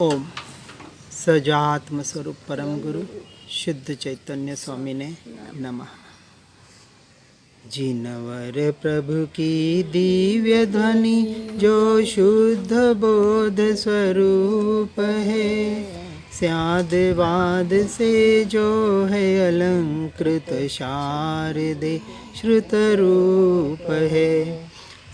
ओम सजात्म स्वरूप परम गुरु शुद्ध चैतन्य स्वामी ने नमः। जिनवर प्रभु की दिव्य ध्वनि जो शुद्ध बोध स्वरूप है, स्याद वाद से जो है अलंकृत शारदे श्रुत रूप है।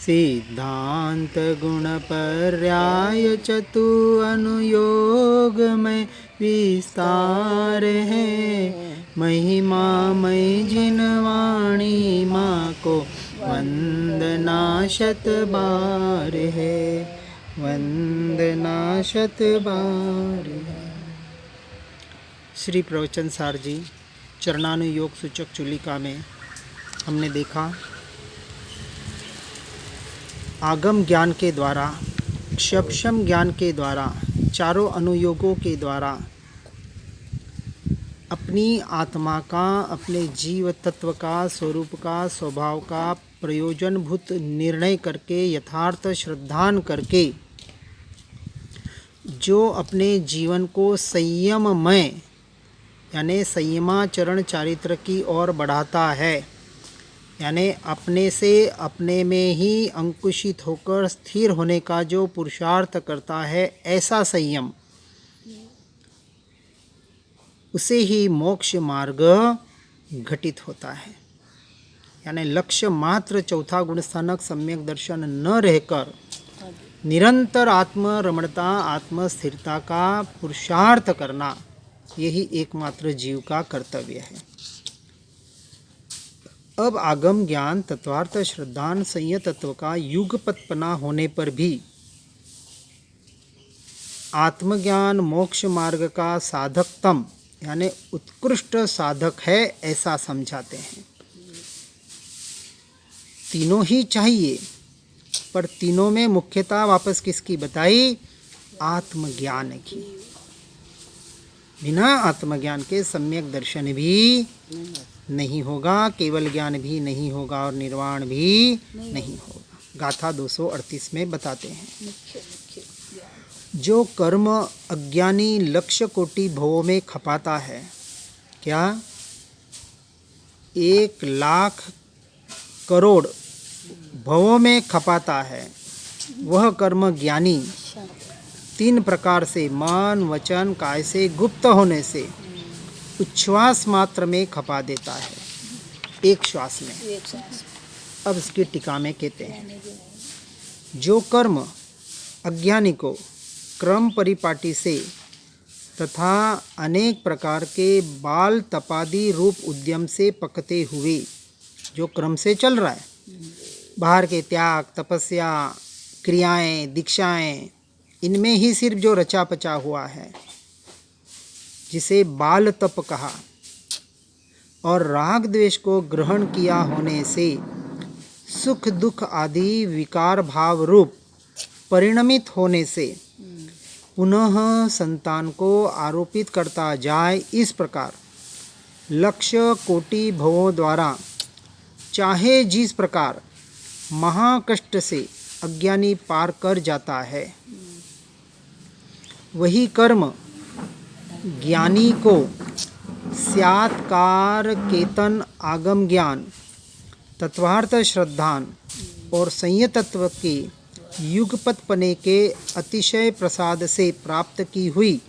सिद्धांत गुण पर्याय चतु अनुयोग में विस्तार है। महिमामय जिन वाणी माँ को वंदना शत बार है, वंदना शत बार है। श्री प्रवचन सार जी चरणानुयोग सूचक चुलिका में हमने देखा आगम ज्ञान के द्वारा, क्षपशम ज्ञान के द्वारा, चारों अनुयोगों के द्वारा अपनी आत्मा का, अपने जीव तत्व का, स्वरूप का, स्वभाव का प्रयोजनभूत निर्णय करके, यथार्थ श्रद्धान करके जो अपने जीवन को संयममय यानी संयमाचरण चारित्र की ओर बढ़ाता है, यानी अपने से अपने में ही अंकुशित होकर स्थिर होने का जो पुरुषार्थ करता है, ऐसा संयम, उसे ही मोक्ष मार्ग घटित होता है। यानी लक्ष्य मात्र चौथा गुणस्थानक सम्यक दर्शन न रहकर निरंतर आत्म रमणता, आत्म स्थिरता का पुरुषार्थ करना, यही एकमात्र जीव का कर्तव्य है। अब आगम ज्ञान, तत्वार्थ, श्रद्धान, संयम तत्व का युगपत्पना होने पर भी आत्मज्ञान मोक्ष मार्ग का साधकतम यानी उत्कृष्ट साधक है, ऐसा समझाते हैं। तीनों ही चाहिए, पर तीनों में मुख्यता वापस किसकी बताई? आत्मज्ञान की। बिना आत्मज्ञान के सम्यक दर्शन भी नहीं होगा, केवल ज्ञान भी नहीं होगा और निर्वाण भी नहीं होगा। गाथा 238 में बताते हैं, जो कर्म अज्ञानी लक्ष्य कोटि भवों में खपाता है, क्या 1,00,000 करोड़ भवों में खपाता है, वह कर्म ज्ञानी 3 प्रकार से, मन, वचन, काय से गुप्त होने से उच्छ्वास मात्र में खपा देता है, एक श्वास में। अब इसकी टीका में कहते हैं, जो कर्म अज्ञानी को क्रम परिपाटी से तथा अनेक प्रकार के बाल तपादि रूप उद्यम से पकते हुए जो क्रम से चल रहा है, बाहर के त्याग, तपस्या, क्रियाएं, दीक्षाएं, इनमें ही सिर्फ जो रचा पचा हुआ है, जिसे बाल तप कहा, और राग द्वेष को ग्रहण किया होने से सुख दुख आदि विकार भाव रूप परिणमित होने से पुनः संतान को आरोपित करता जाए, इस प्रकार लक्ष्य कोटि भवों द्वारा चाहे जिस प्रकार महाकष्ट से अज्ञानी पार कर जाता है, वही कर्म ज्ञानी को स्यात्कार केतन आगम ज्ञान, तत्वार्थ श्रद्धान और संयम तत्व के युगपत्पने के अतिशय प्रसाद से प्राप्त की हुई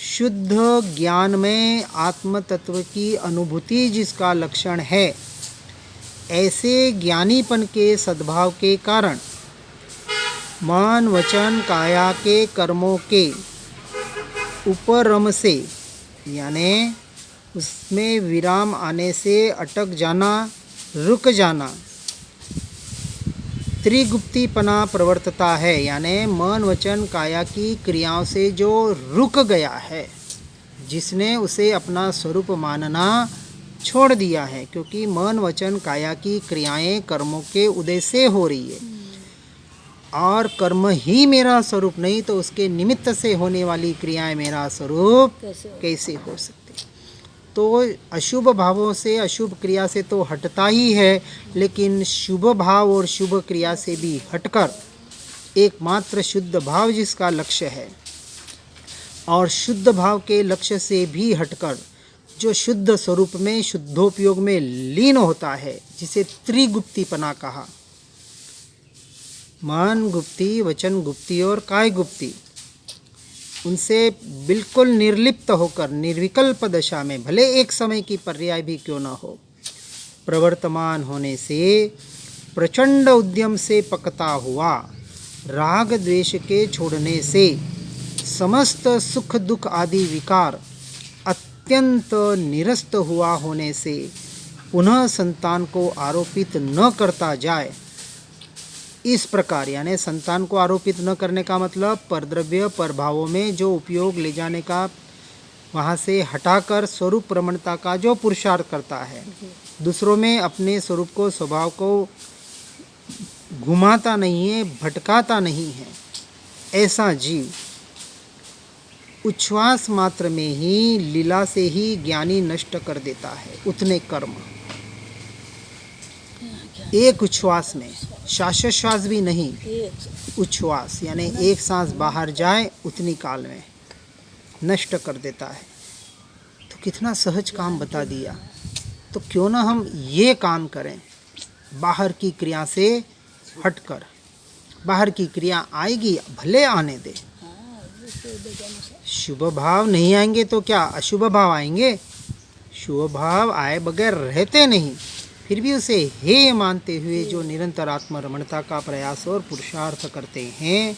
शुद्ध ज्ञान में आत्म तत्व की अनुभूति जिसका लक्षण है, ऐसे ज्ञानीपन के सद्भाव के कारण मन, वचन, काया के कर्मों के उपरम से यानी उसमें विराम आने से अटक जाना, रुक जाना, त्रिगुप्तीपना प्रवर्तता है, यानी मन, वचन, काया की क्रियाओं से जो रुक गया है, जिसने उसे अपना स्वरूप मानना छोड़ दिया है, क्योंकि मन, वचन, काया की क्रियाएं कर्मों के उदय से हो रही है, और कर्म ही मेरा स्वरूप नहीं तो उसके निमित्त से होने वाली क्रियाएं मेरा स्वरूप कैसे हो सकती? तो अशुभ भावों से, अशुभ क्रिया से तो हटता ही है, लेकिन शुभ भाव और शुभ क्रिया से भी हटकर एकमात्र शुद्ध भाव जिसका लक्ष्य है, और शुद्ध भाव के लक्ष्य से भी हटकर जो शुद्ध स्वरूप में शुद्धोपयोग में लीन होता है, जिसे त्रिगुप्तीपना कहा। मन गुप्ती, वचन गुप्ती और काय गुप्ती, उनसे बिल्कुल निर्लिप्त होकर निर्विकल्प दशा में, भले एक समय की पर्याय भी क्यों न हो, प्रवर्तमान होने से प्रचंड उद्यम से पकता हुआ, राग द्वेष के छोड़ने से समस्त सुख दुख आदि विकार अत्यंत निरस्त हुआ होने से पुनः संतान को आरोपित न करता जाए। इस प्रकार, यानी संतान को आरोपित न करने का मतलब परद्रव्य परभावों में जो उपयोग ले जाने का, वहाँ से हटाकर स्वरूप प्रमणता का जो पुरुषार्थ करता है, दूसरों में अपने स्वरूप को, स्वभाव को घुमाता नहीं है, भटकाता नहीं है, ऐसा जीव उच्छ्वास मात्र में ही लीला से ही ज्ञानी नष्ट कर देता है उतने कर्म। एक उच्छ्वास में, श्वासोच्छ्वास भी नहीं, उच्छ्वास यानी एक सांस बाहर जाए उतनी काल में नष्ट कर देता है। तो कितना सहज काम बता दिया। तो क्यों ना हम ये काम करें, बाहर की क्रिया से हटकर। बाहर की क्रिया आएगी, भले आने दे, शुभ भाव नहीं आएंगे तो क्या अशुभ भाव आएंगे? शुभ भाव आए बगैर रहते नहीं, फिर भी उसे हेय मानते हुए जो निरंतर आत्मरमणता का प्रयास और पुरुषार्थ करते हैं,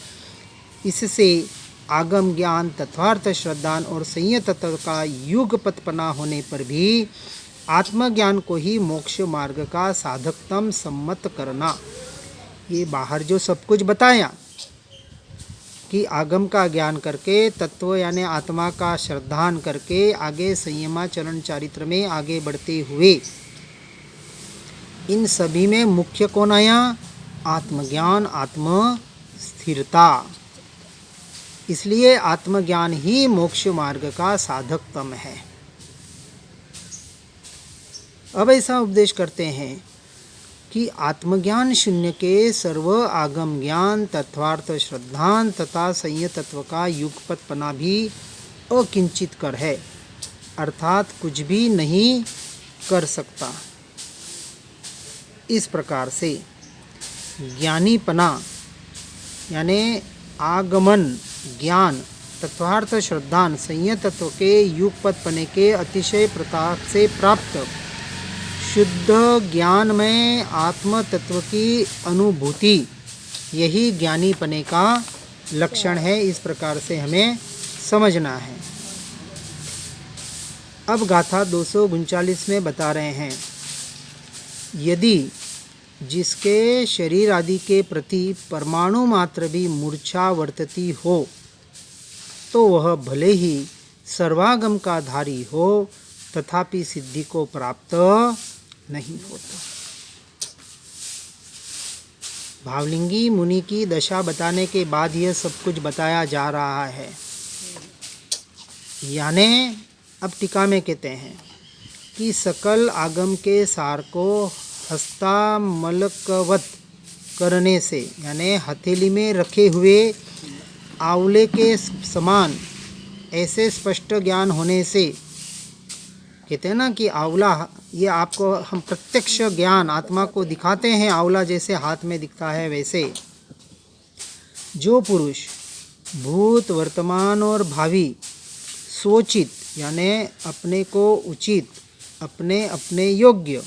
इससे आगम ज्ञान, तत्वार्थ श्रद्धान और संयत तत्व का युगपतपना होने पर भी आत्मज्ञान को ही मोक्ष मार्ग का साधकतम सम्मत करना। ये बाहर जो सब कुछ बताया कि आगम का ज्ञान करके, तत्व यानी आत्मा का श्रद्धान करके आगे संयमाचरण चारित्र में आगे बढ़ते हुए, इन सभी में मुख्य कौन आया? आत्मज्ञान, आत्म स्थिरता। इसलिए आत्मज्ञान ही मोक्ष मार्ग का साधकतम है। अब ऐसा उपदेश करते हैं कि आत्मज्ञान शून्य के सर्व आगम ज्ञान, तत्वार्थ श्रद्धान तथा संयत तत्व का युगपतपना भी अकिंचित कर है, अर्थात कुछ भी नहीं कर सकता। इस प्रकार से ज्ञानीपना यानी आगमन ज्ञान, तत्वार्थ श्रद्धान, संयत तत्व के युगपतपने के अतिशय प्रताप से प्राप्त शुद्ध ज्ञान में आत्म तत्व की अनुभूति, यही ज्ञानीपने का लक्षण है। इस प्रकार से हमें समझना है। अब गाथा 239 में बता रहे हैं, यदि जिसके शरीर आदि के प्रति परमाणु मात्र भी मूर्छा वर्तती हो, तो वह भले ही सर्वागम का धारी हो, तथापि सिद्धि को प्राप्त नहीं होता। भावलिंगी मुनि की दशा बताने के बाद यह सब कुछ बताया जा रहा है। यानी अब टीका में कहते हैं कि सकल आगम के सार को हस्तामलकवत करने से, यानी हथेली में रखे हुए आंवले के समान ऐसे स्पष्ट ज्ञान होने से, कहते हैं ना कि आंवला, ये आपको हम प्रत्यक्ष ज्ञान आत्मा को दिखाते हैं, आंवला जैसे हाथ में दिखता है, वैसे जो पुरुष भूत, वर्तमान और भावी सोचित यानी अपने को उचित, अपने अपने योग्य,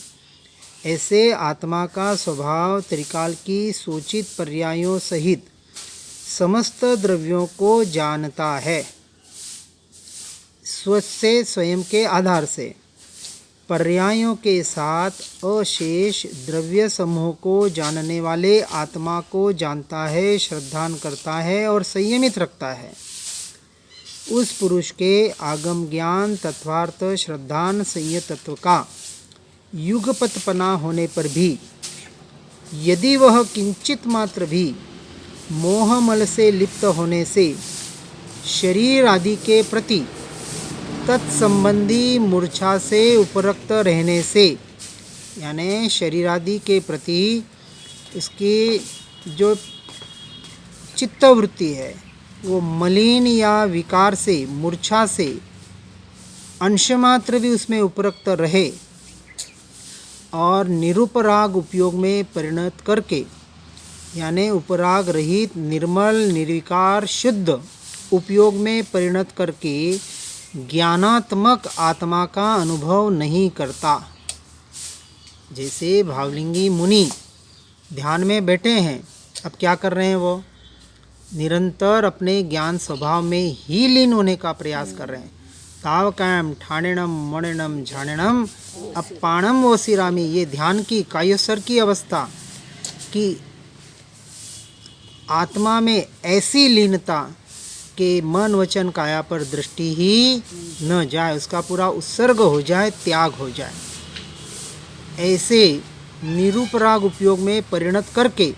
ऐसे आत्मा का स्वभाव त्रिकाल की सोचित पर्यायों सहित समस्त द्रव्यों को जानता है। स्वस्य स्वयं के आधार से पर्यायों के साथ अशेष द्रव्य समूह को जानने वाले आत्मा को जानता है, श्रद्धान करता है और संयमित रखता है। उस पुरुष के आगम ज्ञान, तत्वार्थ श्रद्धान, संयत तत्व का युगपतपना होने पर भी यदि वह किंचित मात्र भी मोहमल से लिप्त होने से शरीर आदि के प्रति तत्संबंधी मूर्छा से उपरक्त रहने से, यानी शरीर आदि के प्रति इसकी जो चित्तवृत्ति है, वो मलिन या विकार से, मूर्छा से अंशमात्र भी उसमें उपरक्त रहे और निरुपराग उपयोग में परिणत करके, यानी उपराग रहित निर्मल निर्विकार शुद्ध उपयोग में परिणत करके ज्ञानात्मक आत्मा का अनुभव नहीं करता। जैसे भावलिंगी मुनि ध्यान में बैठे हैं, अब क्या कर रहे हैं? वो निरंतर अपने ज्ञान स्वभाव में ही लीन होने का प्रयास कर रहे हैं। तावकायम ठाणेणम मणेणम झाणेणम अपाणम वोसिरामी, ये ध्यान की कायोसर की अवस्था कि आत्मा में ऐसी लीनता कि मन वचन काया पर दृष्टि ही न जाए, उसका पूरा उत्सर्ग हो जाए, त्याग हो जाए। ऐसे निरुपराग उपयोग में परिणत करके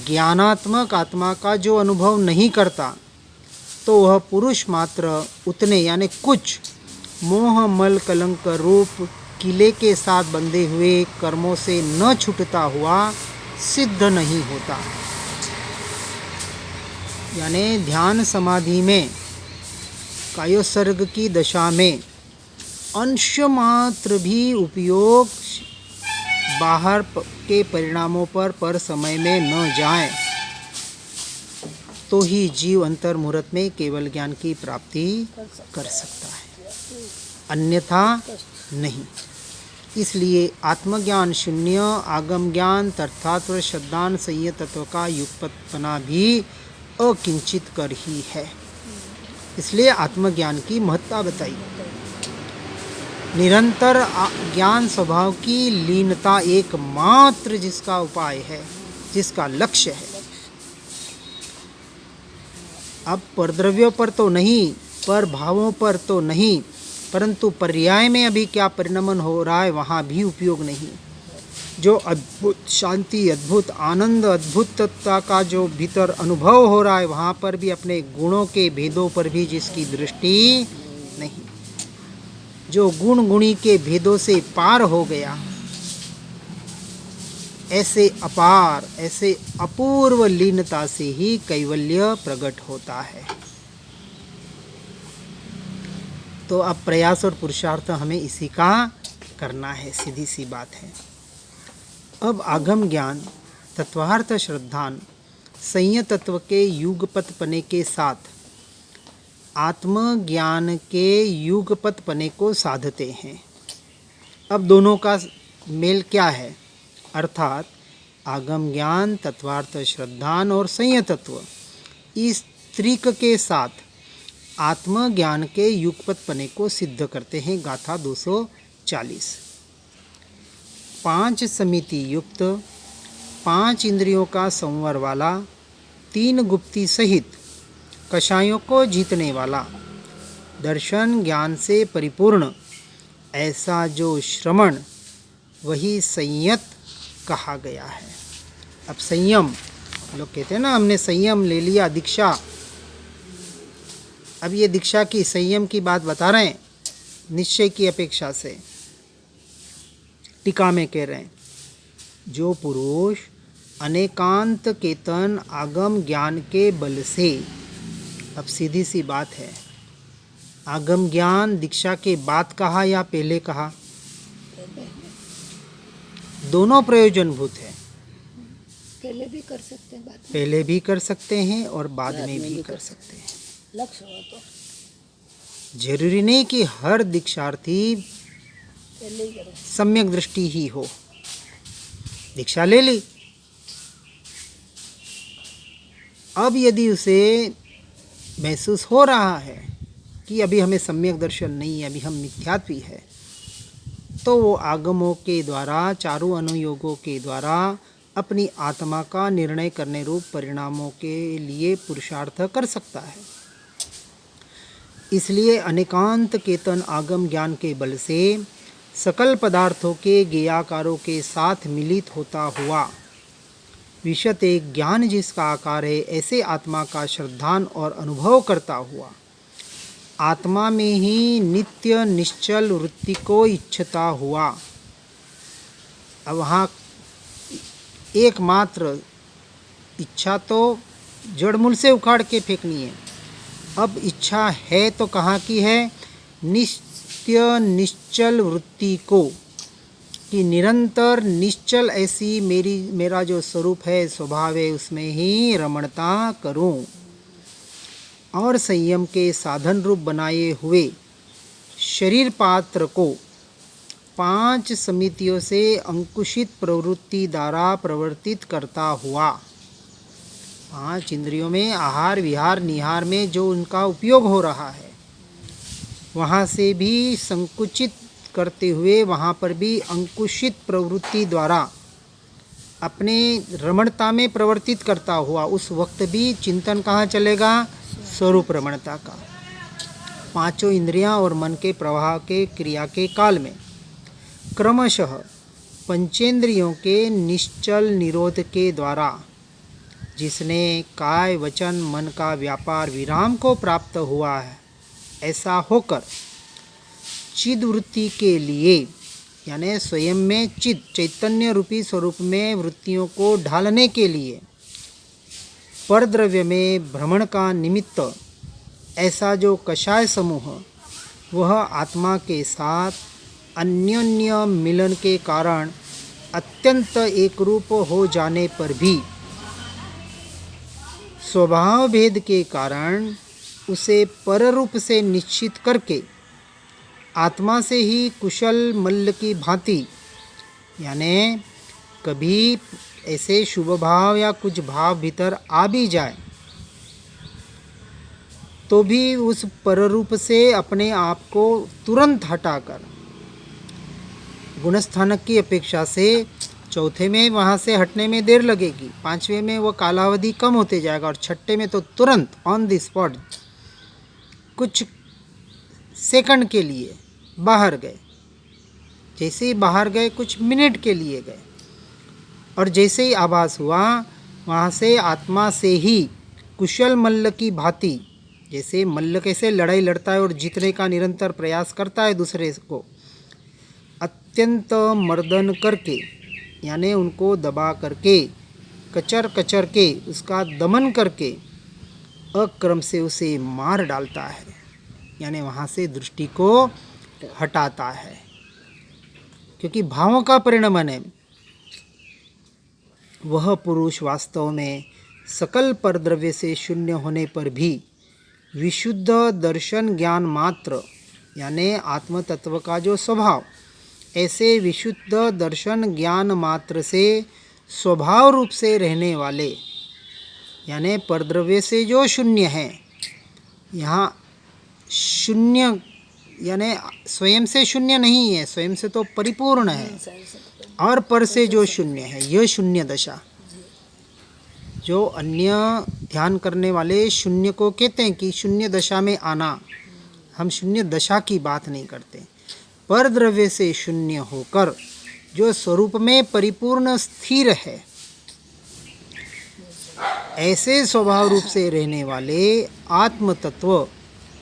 ज्ञानात्मक आत्मा का जो अनुभव नहीं करता, तो वह पुरुष मात्र उतने यानी कुछ मोह मल कलंक रूप किले के साथ बंधे हुए कर्मों से न छूटता हुआ सिद्ध नहीं होता। यानी ध्यान समाधि में कायोसर्ग की दशा में अंश मात्र भी उपयोग बाहर के परिणामों पर समय में न जाए, तो ही जीव अंतर मुहूर्त में केवल ज्ञान की प्राप्ति कर सकता है, अन्यथा नहीं। इसलिए आत्मज्ञान शून्य, आगम ज्ञान तथात्व श्रद्धान संयत तत्व का युगपत्पना भी अकिंचित कर ही है। इसलिए आत्मज्ञान की महत्ता बताई। निरंतर ज्ञान स्वभाव की लीनता एकमात्र जिसका उपाय है, जिसका लक्ष्य है। अब परद्रव्यों पर तो नहीं, पर भावों पर तो नहीं, परंतु पर्याय में अभी क्या परिणमन हो रहा है वहाँ भी उपयोग नहीं। जो अद्भुत शांति, अद्भुत आनंद, अद्भुतता का जो भीतर अनुभव हो रहा है, वहाँ पर भी अपने गुणों के भेदों पर भी जिसकी दृष्टि नहीं, जो गुण गुणी के भेदों से पार हो गया, ऐसे अपार, ऐसे अपूर्व लीनता से ही कैवल्य प्रकट होता है। तो अब प्रयास और पुरुषार्थ हमें इसी का करना है, सीधी सी बात है। अब आगम ज्ञान तत्वार्थ श्रद्धान संयत तत्व के युगपत पने के साथ आत्मज्ञान के युगपत पने को साधते हैं। अब दोनों का मेल क्या है? अर्थात आगम ज्ञान तत्वार्थ श्रद्धान और संयत तत्व इस त्रिक के साथ आत्मज्ञान के युगपत पने को सिद्ध करते हैं। गाथा 240। 5 समिति युक्त, 5 इंद्रियों का संवर वाला, 3 गुप्ती सहित कषायों को जीतने वाला, दर्शन ज्ञान से परिपूर्ण ऐसा जो श्रमण, वही संयत कहा गया है। अब संयम, लोग कहते हैं ना हमने संयम ले लिया दीक्षा। अब ये दीक्षा की संयम की बात बता रहे हैं, निश्चय की अपेक्षा से। टीका में कह रहे हैं, जो पुरुष अनेकांत केतन आगम ज्ञान के बल से, अब सीधी सी बात है, आगम ज्ञान दीक्षा के बाद कहा या पहले कहा? दोनों प्रयोजनभूत है। पहले भी कर सकते हैं, पहले भी कर सकते हैं और बाद में भी कर सकते हैं। लक्ष्य हो तो जरूरी नहीं कि हर दीक्षार्थी पहले ही करें। सम्यक दृष्टि ही हो। दीक्षा ले ली, अब यदि उसे महसूस हो रहा है कि अभी हमें सम्यक दर्शन नहीं है, अभी हम मिथ्यात्वी है, तो वो आगमों के द्वारा, चारों अनुयोगों के द्वारा अपनी आत्मा का निर्णय करने रूप परिणामों के लिए पुरुषार्थ कर सकता है। इसलिए अनेकांत केतन आगम ज्ञान के बल से सकल पदार्थों के ज्ञेयाकारों के साथ मिलित होता हुआ विशत एक ज्ञान जिसका आकार है, ऐसे आत्मा का श्रद्धान और अनुभव करता हुआ आत्मा में ही नित्य निश्चल वृत्ति को इच्छता हुआ। अब वहाँ एकमात्र इच्छा तो जड़मूल से उखाड़ के फेंकनी है। अब इच्छा है तो कहाँ की है? नित्य निश्चल वृत्ति को, कि निरंतर निश्चल ऐसी मेरा जो स्वरूप है, स्वभाव है, उसमें ही रमणता करूं। और संयम के साधन रूप बनाए हुए शरीर पात्र को 5 समितियों से अंकुशित प्रवृत्ति द्वारा प्रवर्तित करता हुआ, 5 इंद्रियों में आहार विहार निहार में जो उनका उपयोग हो रहा है, वहाँ से भी संकुचित करते हुए वहाँ पर भी अंकुशित प्रवृत्ति द्वारा अपने रमणता में प्रवर्तित करता हुआ, उस वक्त भी चिंतन कहाँ चलेगा? स्वरूप रमणता का। 5 इंद्रियां और मन के प्रवाह के क्रिया के काल में क्रमशः पंचेंद्रियों के निश्चल निरोध के द्वारा जिसने काय वचन मन का व्यापार विराम को प्राप्त हुआ है, ऐसा होकर चिद वृत्ति के लिए, यानी स्वयं में चिद चैतन्य रूपी स्वरूप में वृत्तियों को ढालने के लिए परद्रव्य में भ्रमण का निमित्त ऐसा जो कषाय समूह, वह आत्मा के साथ अन्योन्य मिलन के कारण अत्यंत एकरूप हो जाने पर भी स्वभाव भेद के कारण उसे पररूप से निश्चित करके आत्मा से ही कुशल मल्ल की भांति, यानी कभी ऐसे शुभ भाव या कुछ भाव भीतर आ भी जाए तो भी उस पररूप से अपने आप को तुरंत हटाकर, गुणस्थानक की अपेक्षा से चौथे में वहाँ से हटने में देर लगेगी, 5वें में वो कालावधि कम होते जाएगा, और 6ठे में तो तुरंत ऑन द स्पॉट कुछ सेकंड के लिए बाहर गए। जैसे ही बाहर गए कुछ मिनट के लिए गए, और जैसे ही आभास हुआ वहाँ से आत्मा से ही कुशल मल्ल की भांति, जैसे मल्ल कैसे लड़ाई लड़ता है और जीतने का निरंतर प्रयास करता है दूसरे को, अत्यंत मर्दन करके, यानी उनको दबा करके, कचर कचर के, उसका दमन करके अक्रम से उसे मार डालता है, यानी वहाँ से दृष्टि को हटाता है। क्योंकि भावों का परिणमन है, वह पुरुष वास्तव में सकल परद्रव्य से शून्य होने पर भी विशुद्ध दर्शन ज्ञान मात्र, यानी आत्म तत्व का जो स्वभाव, ऐसे विशुद्ध दर्शन ज्ञान मात्र से स्वभाव रूप से रहने वाले, यानी परद्रव्य से जो शून्य है, यहाँ शून्य यानी स्वयं से शून्य नहीं है, स्वयं से तो परिपूर्ण है, और पर से जो शून्य है, यह शून्य दशा। जो अन्य ध्यान करने वाले शून्य को कहते हैं कि शून्य दशा में आना, हम शून्य दशा की बात नहीं करते। पर द्रव्य से शून्य होकर जो स्वरूप में परिपूर्ण स्थिर है, ऐसे स्वभाव रूप से रहने वाले आत्म तत्व,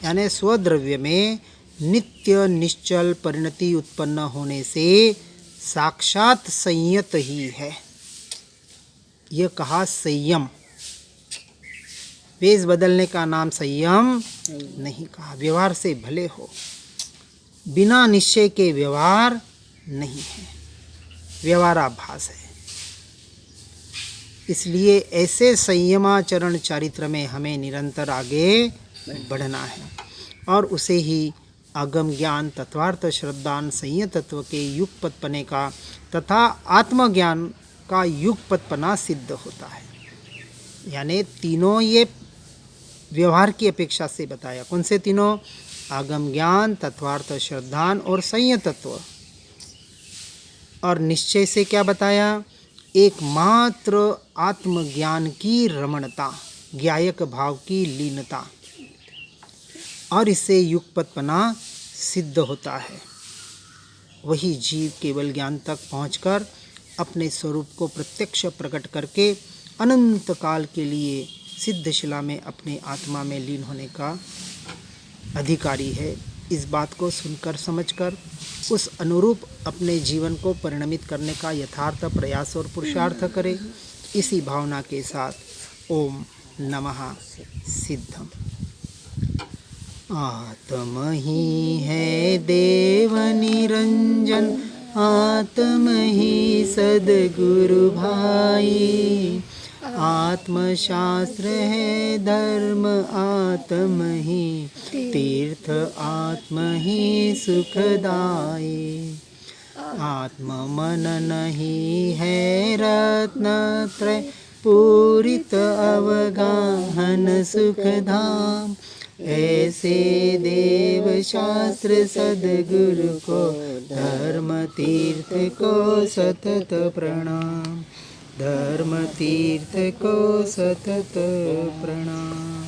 यानी स्वद्रव्य में नित्य निश्चल परिणति उत्पन्न होने से साक्षात संयत ही है। यह कहा संयम, वेश बदलने का नाम संयम नहीं कहा। व्यवहार से भले हो, बिना निश्चय के व्यवहार नहीं है, व्यवहाराभास है। इसलिए ऐसे संयमाचरण चारित्र में हमें निरंतर आगे बढ़ना है, और उसे ही आगम ज्ञान, तत्वार्थ, श्रद्धान, संयत तत्व के युगपतपने का तथा आत्मज्ञान का युगपतपना सिद्ध होता है। यानी तीनों ये व्यवहार की अपेक्षा से बताया। कौन से तीनों? आगम ज्ञान, तत्वार्थ, श्रद्धान और संयत तत्व। और निश्चय से क्या बताया? एकमात्र आत्मज्ञान की रमणता, ज्ञायक भाव की लीनता, और इससे युगपतपना सिद्ध होता है। वही जीव केवल ज्ञान तक पहुंचकर अपने स्वरूप को प्रत्यक्ष प्रकट करके अनंत काल के लिए सिद्धशिला में अपने आत्मा में लीन होने का अधिकारी है। इस बात को सुनकर समझकर उस अनुरूप अपने जीवन को परिणमित करने का यथार्थ प्रयास और पुरुषार्थ करें। इसी भावना के साथ ओम नमः सिद्धम। आत्म ही है देव निरंजन, आत्म ही सद्गुरु भाई। आत्मशास्त्र है धर्म, आत्म ही तीर्थ, आत्म ही सुखदाई। आत्म मन नहीं है रत्नत्रय, पूरित अवगाहन सुखधाम। ऐसे देव शास्त्र सद्गुरु को, धर्म तीर्थ को सतत प्रणाम। धर्म तीर्थ को सतत प्रणाम।